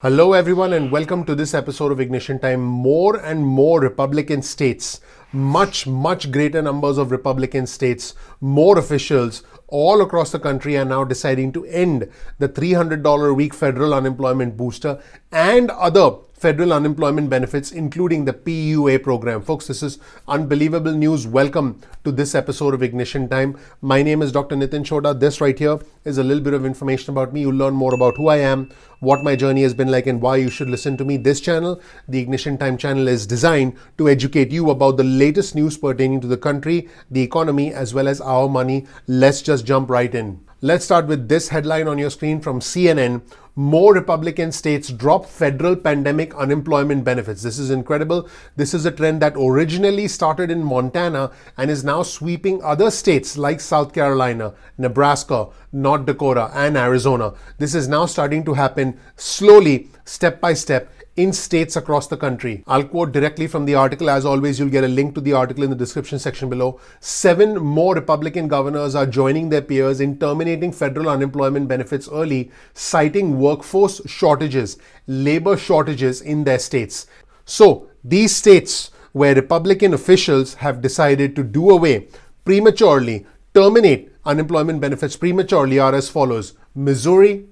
Hello, everyone, and welcome to this episode of Ignition Time. More and more Republican states, much greater numbers of Republican states, more officials all across the country are now deciding to end the $300 a week federal unemployment booster and other federal unemployment benefits, including the PUA program. Folks, this is unbelievable news. Welcome to this episode of Ignition Time. My name is Dr. Nitin Chhoda. This right here is a little bit of information about me. You'll learn more about who I am, what my journey has been like, and why you should listen to me. This channel, the Ignition Time channel, is designed to educate you about the latest news pertaining to the country, the economy, as well as our money. Let's just jump right in. Let's start with this headline on your screen from CNN. More Republican states drop federal pandemic unemployment benefits. This is incredible. This is a trend that originally started in Montana and is now sweeping other states like South Carolina, Nebraska, North Dakota, and Arizona. This is now starting to happen slowly, step by step, in states across the country. I'll quote directly from the article. As always, you'll get a link to the article in the description section below. 7 more Republican governors are joining their peers in terminating federal unemployment benefits early, citing workforce shortages, labor shortages in their states. So, these states where Republican officials have decided to do away prematurely, terminate unemployment benefits prematurely are as follows: Missouri,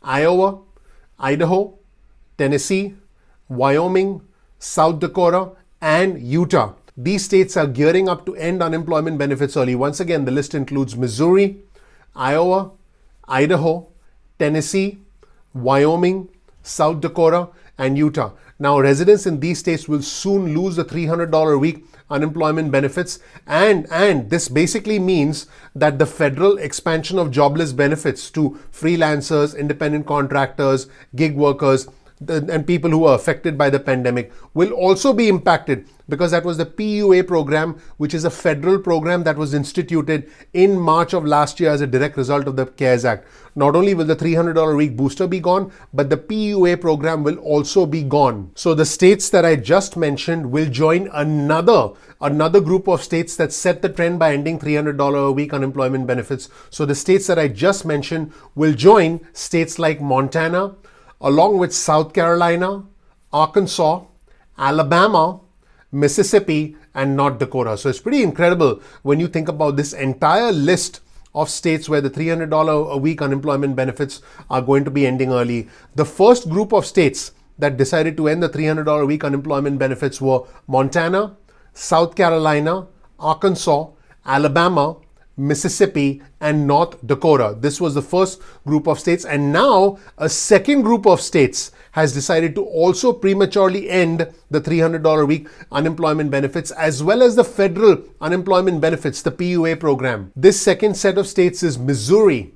Iowa, Idaho, Tennessee, Wyoming, South Dakota, and Utah. These states are gearing up to end unemployment benefits early. Once again, the list includes Missouri, Iowa, Idaho, Tennessee, Wyoming, South Dakota, and Utah. Now, residents in these states will soon lose the $300 a week unemployment benefits, and this basically means that the federal expansion of jobless benefits to freelancers, independent contractors, gig workers, and people who are affected by the pandemic will also be impacted, because that was the PUA program, which is a federal program that was instituted in March of last year as a direct result of the CARES Act. Not only will the $300 a week booster be gone, but the PUA program will also be gone. So the states that I just mentioned will join another group of states that set the trend by ending $300 a week unemployment benefits. So the states that I just mentioned will join states like Montana, along with South Carolina, Arkansas, Alabama, Mississippi, and North Dakota. So it's pretty incredible when you think about this entire list of states where the $300 a week unemployment benefits are going to be ending early. The first group of states that decided to end the $300 a week unemployment benefits were Montana, South Carolina, Arkansas, Alabama, Mississippi, and North Dakota. This was the first group of states, and now a second group of states has decided to also prematurely end the $300 a week unemployment benefits, as well as the federal unemployment benefits, the PUA program. This second set of states is Missouri,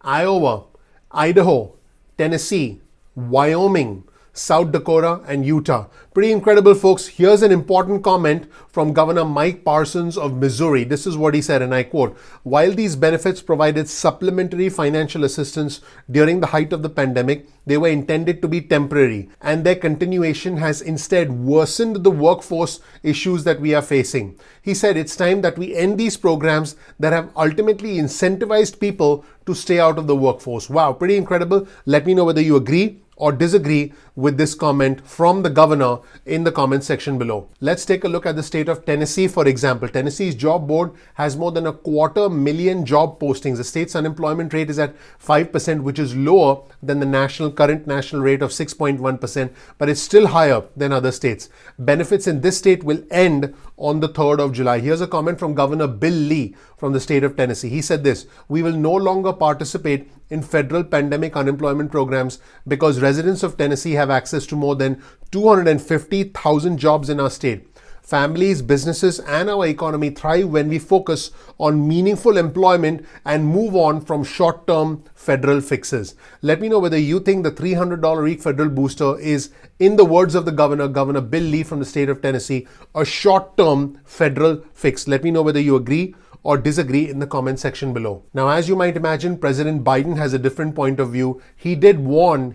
Iowa, Idaho, Tennessee, Wyoming, South Dakota, and Utah. Pretty incredible, folks. Here's an important comment from Governor Mike Parsons of Missouri. This is what he said, and I quote: "While these benefits provided supplementary financial assistance during the height of the pandemic, they were intended to be temporary, and their continuation has instead worsened the workforce issues that we are facing." He said it's time that we end these programs that have ultimately incentivized people to stay out of the workforce. Wow, pretty incredible. Let me know whether you agree or disagree with this comment from the governor in the comment section below. Let's take a look at the state of Tennessee, for example. Tennessee's job board has more than 250,000 job postings. The state's unemployment rate is at 5%, which is lower than the current national rate of 6.1%, but it's still higher than other states. Benefits in this state will end on the 3rd of July. Here's a comment from Governor Bill Lee from the state of Tennessee. He said this: "We will no longer participate in federal pandemic unemployment programs because residents of Tennessee have access to more than 250,000 jobs in our state. Families, businesses, and our economy thrive when we focus on meaningful employment and move on from short-term federal fixes." Let me know whether you think the $300 a week federal booster is, in the words of the governor, Governor Bill Lee from the state of Tennessee, a short-term federal fix. Let me know whether you agree or disagree in the comment section below. Now, as you might imagine, President Biden has a different point of view. He did warn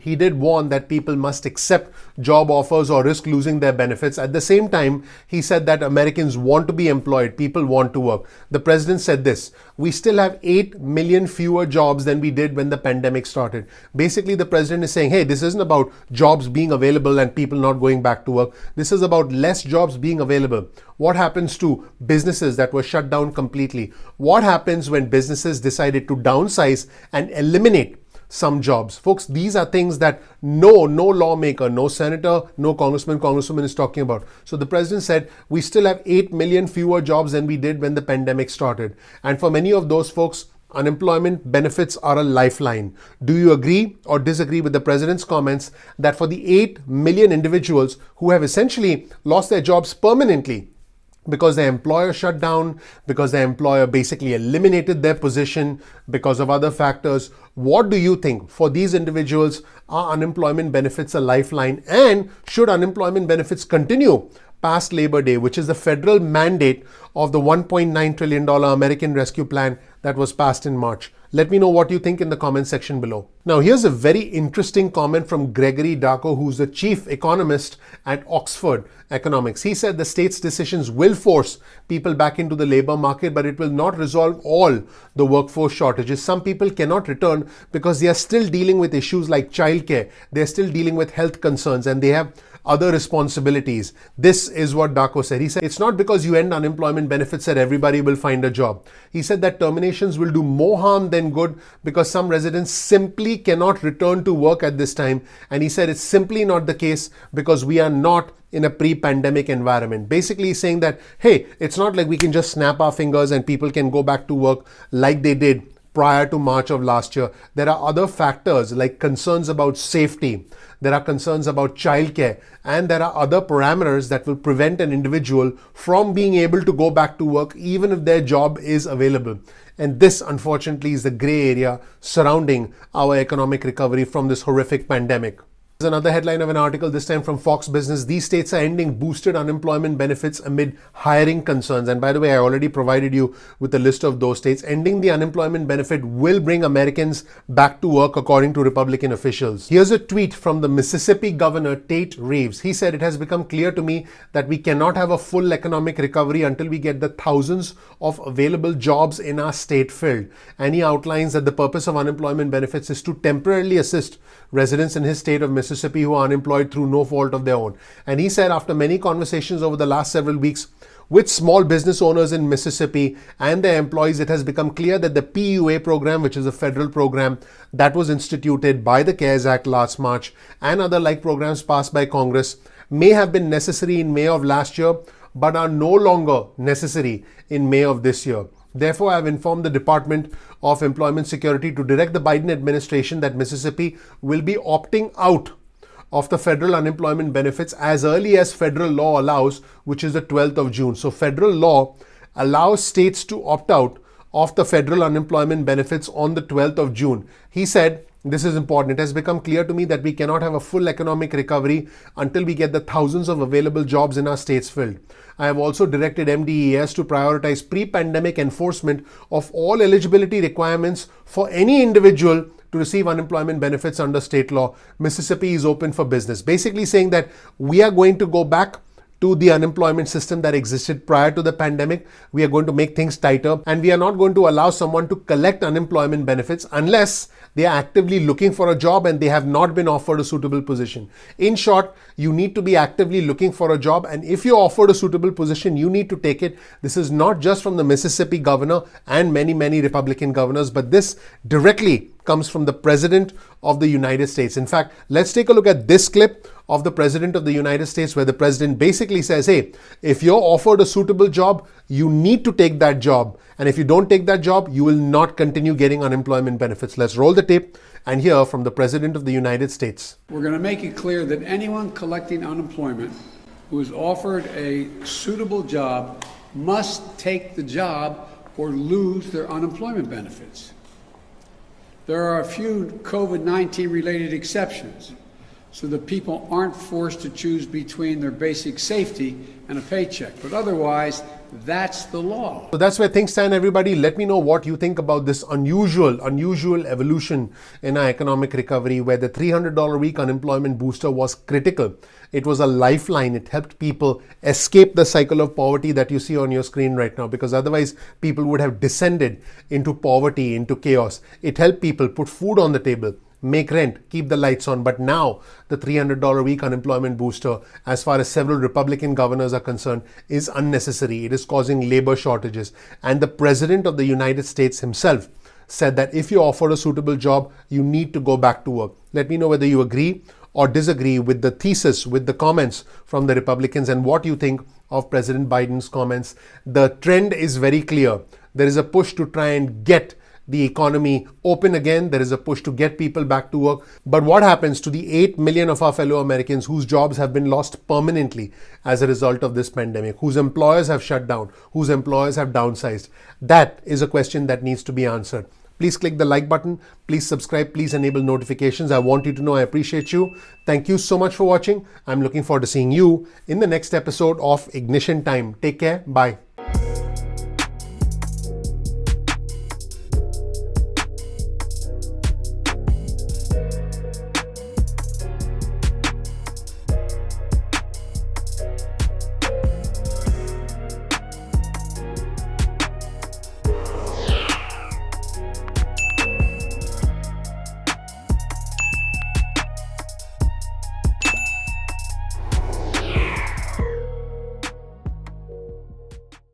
that people must accept job offers or risk losing their benefits. At the same time, he said that Americans want to be employed, people want to work. The president said this: we still have 8 million fewer jobs than we did when the pandemic started. Basically, the president is saying, hey, this isn't about jobs being available and people not going back to work. This is about less jobs being available. What happens to businesses that were shut down completely? What happens when businesses decided to downsize and eliminate some jobs? Folks, these are things that no lawmaker, no senator, no congressman, congresswoman is talking about. So the president said, we still have 8 million fewer jobs than we did when the pandemic started. And for many of those folks, unemployment benefits are a lifeline. Do you agree or disagree with the president's comments that for the 8 million individuals who have essentially lost their jobs permanently, because their employer shut down, because their employer basically eliminated their position, because of other factors? What do you think? For these individuals, are unemployment benefits a lifeline? And should unemployment benefits continue past Labor Day, which is the federal mandate of the $1.9 trillion American Rescue Plan that was passed in March? Let me know what you think in the comment section below. Now, here's a very interesting comment from Gregory Darko, who's the chief economist at Oxford Economics. He said the state's decisions will force people back into the labor market, but it will not resolve all the workforce shortages. Some people cannot return because they are still dealing with issues like childcare. They're still dealing with health concerns, and they have other responsibilities. This is what Darko said. He said, it's not because you end unemployment benefits that everybody will find a job. He said that terminations will do more harm than good because some residents simply cannot return to work at this time. And he said it's simply not the case because we are not in a pre-pandemic environment. Basically he's saying that, hey, it's not like we can just snap our fingers and people can go back to work like they did prior to March of last year. There are other factors like concerns about safety. There are concerns about childcare, and there are other parameters that will prevent an individual from being able to go back to work even if their job is available. And this, unfortunately, is the gray area surrounding our economic recovery from this horrific pandemic. There's another headline of an article, this time from Fox Business. These states are ending boosted unemployment benefits amid hiring concerns. And by the way, I already provided you with a list of those states. Ending the unemployment benefit will bring Americans back to work, according to Republican officials. Here's a tweet from the Mississippi Governor Tate Reeves. He said, it has become clear to me that we cannot have a full economic recovery until we get the thousands of available jobs in our state filled. And he outlines that the purpose of unemployment benefits is to temporarily assist residents in his state of Mississippi who are unemployed through no fault of their own. And he said, after many conversations over the last several weeks with small business owners in Mississippi and their employees, it has become clear that the PUA program, which is a federal program that was instituted by the CARES Act last March, and other like programs passed by Congress, may have been necessary in May of last year, but are no longer necessary in May of this year. Therefore, I have informed the Department of Employment Security to direct the Biden administration that Mississippi will be opting out of the federal unemployment benefits as early as federal law allows, which is the 12th of June. So federal law allows states to opt out of the federal unemployment benefits on the 12th of June. He said, this is important. It has become clear to me that we cannot have a full economic recovery until we get the thousands of available jobs in our states filled. I have also directed MDES to prioritize pre-pandemic enforcement of all eligibility requirements for any individual to receive unemployment benefits under state law. Mississippi is open for business. Basically saying that we are going to go back to the unemployment system that existed prior to the pandemic. We are going to make things tighter, and we are not going to allow someone to collect unemployment benefits unless they are actively looking for a job and they have not been offered a suitable position. In short, you need to be actively looking for a job, and if you're offered a suitable position, you need to take it. This is not just from the Mississippi governor and many Republican governors, but this directly comes from the President of the United States. In fact, let's take a look at this clip of the President of the United States, where the President basically says, hey, if you're offered a suitable job, you need to take that job. And if you don't take that job, you will not continue getting unemployment benefits. Let's roll the tape and hear from the President of the United States. We're going to make it clear that anyone collecting unemployment who is offered a suitable job must take the job or lose their unemployment benefits. There are a few COVID-19 related exceptions, so that people aren't forced to choose between their basic safety and a paycheck. But otherwise, That's the law. So that's where things stand, everybody. Let me know what you think about this unusual evolution in our economic recovery, where the $300 a week unemployment booster was critical. It was a lifeline. It helped people escape the cycle of poverty that you see on your screen right now, because otherwise people would have descended into poverty, into chaos. It helped people put food on the table, make rent, keep the lights on. But now the $300 a week unemployment booster, as far as several Republican governors are concerned, is unnecessary. It is causing labor shortages. And the President of the United States himself said that if you're offered a suitable job, you need to go back to work. Let me know whether you agree or disagree with the thesis, with the comments from the Republicans, and what you think of President Biden's comments. The trend is very clear. There is a push to try and get the economy open again. There is a push to get people back to work. But what happens to the 8 million of our fellow Americans whose jobs have been lost permanently as a result of this pandemic, whose employers have shut down, whose employers have downsized? That is a question that needs to be answered. Please click the like button. Please subscribe. Please enable notifications. I want you to know I appreciate you. Thank you so much for watching. I'm looking forward to seeing you in the next episode of Ignition Time. Take care. Bye.